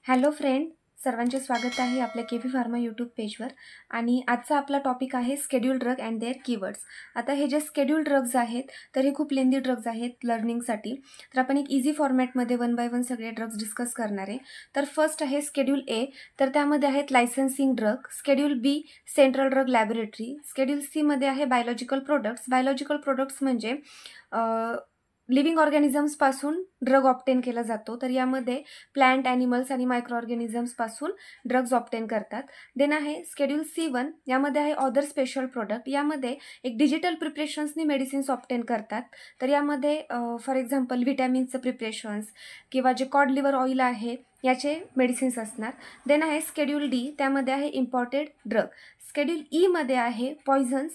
Hello friend, सर्वांचे स्वागत आहे आपल्या केव्ही फार्मा यूट्यूब पेजवर. आणि आजचा आपला टॉपिक आहे schedule drug and their keywords. आता हे जे स्केड्यूल ड्रग्ज आहेत तर हे खूप लेंदी ड्रग्ज आहेत लर्निंगसाठी. तर आपण एक इझी फॉर्मॅटमध्ये 1 बाय 1 सगळे ड्रग्ज डिस्कस करणार आहे. तर फर्स्ट आहे स्केड्यूल ए, तर त्यामध्ये आहेत licensing drug. Schedule B central drug laboratory. Schedule C मध्ये आहे बायोलॉजिकल प्रोडक्ट्स. बायोलॉजिकल प्रोडक्ट्स म्हणजे लिव्हिंग ऑर्गॅनिझम्सपासून ड्रग ऑप्टेन केला जातो. तर यामध्ये प्लांट, ॲनिमल्स आणि मायक्रो ऑर्गॅनिझम्सपासून ड्रग्ज ऑप्टेन करतात. देन आहे स्केड्यूल C1, यामध्ये आहे अदर स्पेशल प्रोडक्ट. यामध्ये एक डिजिटल प्रिपरेशन्सनी मेडिसिन्स ऑप्टेन करतात. तर यामध्ये फॉर एक्झाम्पल व्हिटॅमिन्सचं प्रिपरेशन्स किंवा जे कॉड लिव्हर ऑइल आहे याचे मेडिसिन्स असणार. देन आहे स्केड्यूल डी, त्यामध्ये आहे इम्पॉर्टेड ड्रग. स्केड्यूल ईमध्ये आहे पॉयझन्स,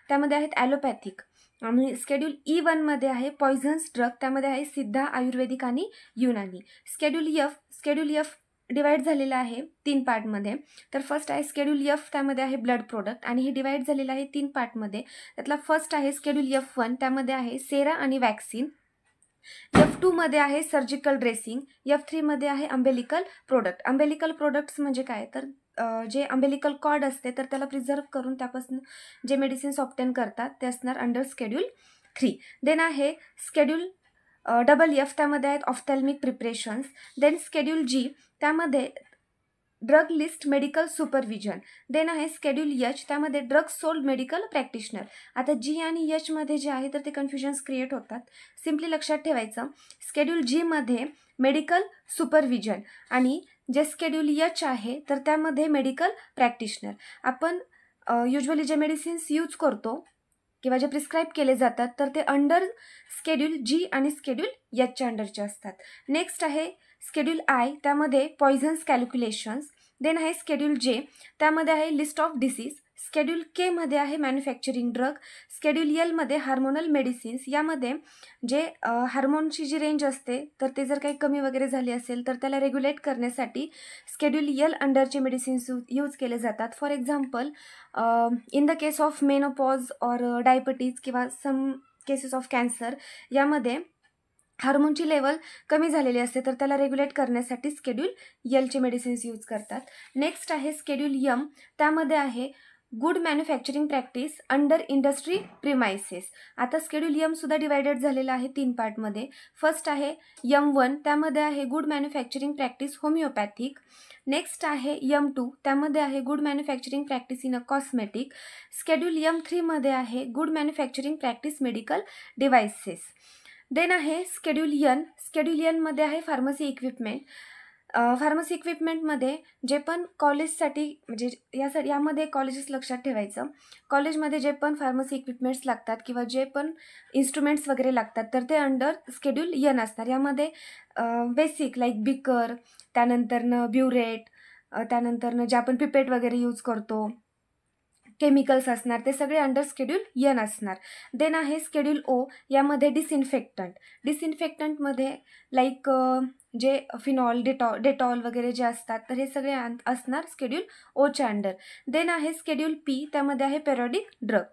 त्यामध्ये आहेत ॲलोपॅथिक. आणि स्केड्यूल E1 मध्ये आहे पॉयझन्स ड्रग, त्यामध्ये आहे सिद्धा, आयुर्वेदिक आणि युनानी. स्केड्यूल एफ डिवाइड झालेलं आहे 3 पार्टमध्ये. तर फर्स्ट आहे स्केड्यूल एफ, त्यामध्ये आहे ब्लड प्रोडक्ट आणि हे डिवाइड झालेलं आहे 3 पार्टमध्ये. त्यातला फर्स्ट आहे स्केड्यूल F1, त्यामध्ये आहे सेरा आणि वॅक्सिन. F2 मध्ये आहे सर्जिकल ड्रेसिंग. F3 मध्ये आहे अंबेलिकल प्रोडक्ट. अंबेलिकल प्रोडक्ट्स म्हणजे काय, तर जे अंबेलिकल कॉर्ड असते तर त्याला प्रिझर्व करून त्यापासून जे मेडिसिन्स ऑप्टेन करतात ते असणार अंडर स्केड्यूल 3. देन आहे स्केड्यूल F, त्यामध्ये आहेत ophthalmic preparations. Then schedule G, त्यामध्ये drug list medical supervision. Then आहे स्केड्यूल H, त्यामध्ये ड्रग सोल्ड मेडिकल प्रॅक्टिशनर. आता G आणि H मध्ये जे आहे तर ते कन्फ्युजन्स क्रिएट होतात. सिम्पली लक्षात ठेवायचं, स्केड्यूल G मध्ये मेडिकल सुपरविजन आणि जे स्केड्यूल H आहे तर त्यामध्ये मेडिकल प्रॅक्टिशनर. आपण युजली जे मेडिसिन्स यूज करतो किंवा जे प्रिस्क्राईब केले जातात तर ते अंडर स्केड्यूल G आणि स्केड्यूल Hच्या अंडरचे असतात. नेक्स्ट आहे स्केड्यूल I, त्यामध्ये पॉयझन्स कॅल्क्युलेशन्स. देन आहे स्केड्यूल J, त्यामध्ये आहे list of disease. Schedule K मध्ये आहे मॅन्युफॅक्चरिंग ड्रग. स्केड्यूल L मध्ये हार्मोनल मेडिसिन्स. यामध्ये जे हार्मोनची जी रेंज असते तर ते जर काही कमी वगैरे झाली असेल तर त्याला रेग्युलेट करण्यासाठी स्केड्यूल L अंडरचे मेडिसिन्स यूज केले जातात. For example in the case of menopause or diabetes किंवा सम केसेस ऑफ कॅन्सर, यामध्ये हार्मोनची लेवल कमी झालेली असते तर त्याला रेग्युलेट करण्यासाठी स्केड्यूल Lचे मेडिसिन्स यूज करतात. नेक्स्ट आहे स्केड्यूल M, त्यामध्ये आहे good manufacturing practice under industry premises. आता स्केड्यूल M सुद्धा डिवायडेड झालेला आहे 3 पार्टमध्ये. फर्स्ट आहे M1, त्यामध्ये आहे good manufacturing practice homeopathic. Next आहे M2, त्यामध्ये आहे good manufacturing practice in a cosmetic. Schedule M3 मध्ये आहे good manufacturing practice medical devices. Then आहे स्केड्यूल N. स्केड्यूल N मध्ये आहे फार्मसी इक्विपमेंट. फार्मसी इक्विपमेंटमध्ये जे पण कॉलेजसाठी म्हणजे यामध्ये कॉलेजेस लक्षात ठेवायचं, कॉलेजमध्ये जे पण फार्मसी इक्विपमेंट्स लागतात किंवा जे पण इन्स्ट्रुमेंट्स वगैरे लागतात तर ते अंडर स्केड्यूल N असणार. यामध्ये बेसिक लाईक बिकर, त्यानंतरनं ब्युरेट, त्यानंतरनं जे आपण पिपेट वगैरे यूज करतो, केमिकल्स असणार, ते सगळे अंडर स्केड्यूल N असणार. देन आहे स्केड्यूल O, यामध्ये डिसइन्फेक्टंटमध्ये लाईक जे फिनॉल, डेटॉल वगैरे जे असतात तर हे सगळे असणार स्केड्यूल Oच्या अंडर. देन आहे स्केड्यूल P, त्यामध्ये आहे पेरियोडिक ड्रग.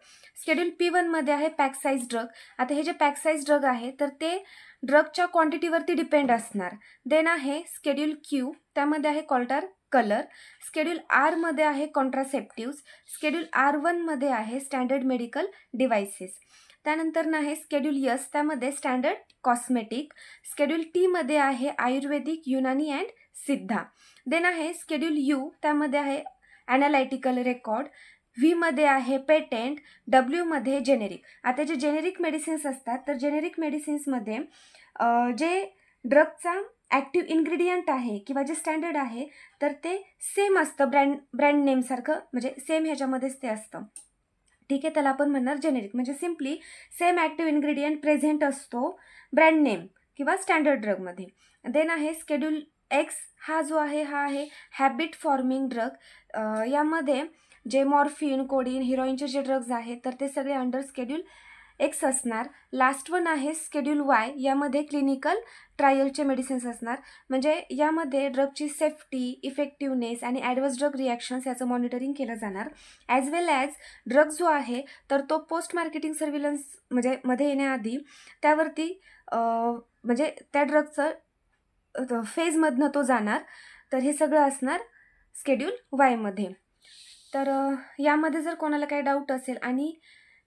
स्केड्यूल P1 मध्ये आहे पॅक साईज ड्रग. आता हे जे पॅक साईज ड्रग आहे तर ते ड्रगच्या क्वांटिटीवरती डिपेंड असणार. देन आहे स्केड्यूल Q, त्यामध्ये आहे कॉल्टार कलर. स्केड्यूल R मध्ये आहे कॉन्ट्रासेप्टिव्स. स्केड्यूल R1 मध्ये आहे स्टँडर्ड मेडिकल डिव्हाइसेस. त्यानंतर आहे स्केड्यूल S, त्यामध्ये स्टँडर्ड कॉस्मेटिक. स्केड्यूल T मध्ये आहे आयुर्वेदिक, युनानी अँड सिद्धा. देन आहे स्केड्यूल U, त्यामध्ये आहे ॲनालायटिकल रेकॉर्ड. व्ही मध्ये आहे पेटेंट. W मध्ये जेनेरिक. आता जे जेनेरिक मेडिसिन्स असतात तर जेनेरिक मेडिसिन्समध्ये जे ड्रगचा ॲक्टिव्ह इन्ग्रेडियंट आहे किंवा जे स्टँडर्ड आहे तर ते सेम असतं, ब्रँड नेमसारखं, म्हणजे सेम ह्याच्यामध्येच ते असतं. ठीक आहे, त्याला आपण म्हणणार जेनेरिक. म्हणजे simply same active ingredient present असतो ब्रँड नेम किंवा स्टँडर्ड ड्रगमध्ये. देन आहे स्केड्यूल X, हा जो आहे हा आहे हॅबिट फॉर्मिंग ड्रग. यामध्ये जे मॉर्फिन, कोडीन, हिरोईनचे जे ड्रग्ज आहेत तर ते सगळे अंडर स्केड्यूल X असणार. लास्ट वन आहे स्केड्यूल Y, यामध्ये क्लिनिकल ट्रायलचे मेडिसिन्स असणार. म्हणजे यामध्ये ड्रगची सेफ्टी, इफेक्टिव्हनेस आणि ॲडवर्स ड्रग रिॲक्शन्स याचं मॉनिटरिंग केलं जाणार. ॲज वेल ॲज ड्रग जो आहे तर तो पोस्ट मार्केटिंग सर्व्हिलन्स म्हणजे मध्ये येण्याआधी त्यावरती म्हणजे त्या ड्रगचं फेजमधनं तो जाणार. तर हे सगळं असणार स्केड्यूल वायमध्ये. तर यामध्ये जर कोणाला काही डाऊट असेल आणि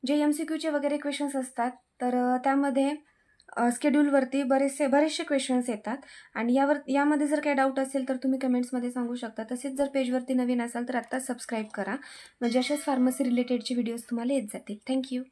जे MCQचे वगैरे क्वेश्चन्स असतात तर त्यामध्ये स्केड्यूलवरती बरेचसे क्वेश्चन्स येतात आणि यामध्ये जर काही डाऊट असेल तर तुम्ही कमेंट्समध्ये सांगू शकता. तसेच जर पेजवरती नवीन असाल तर आत्ताच सबस्क्राईब करा, म्हणजे असेच फार्मसी रिलेटेडचे व्हिडिओज तुम्हाला येत जातील. थँक्यू.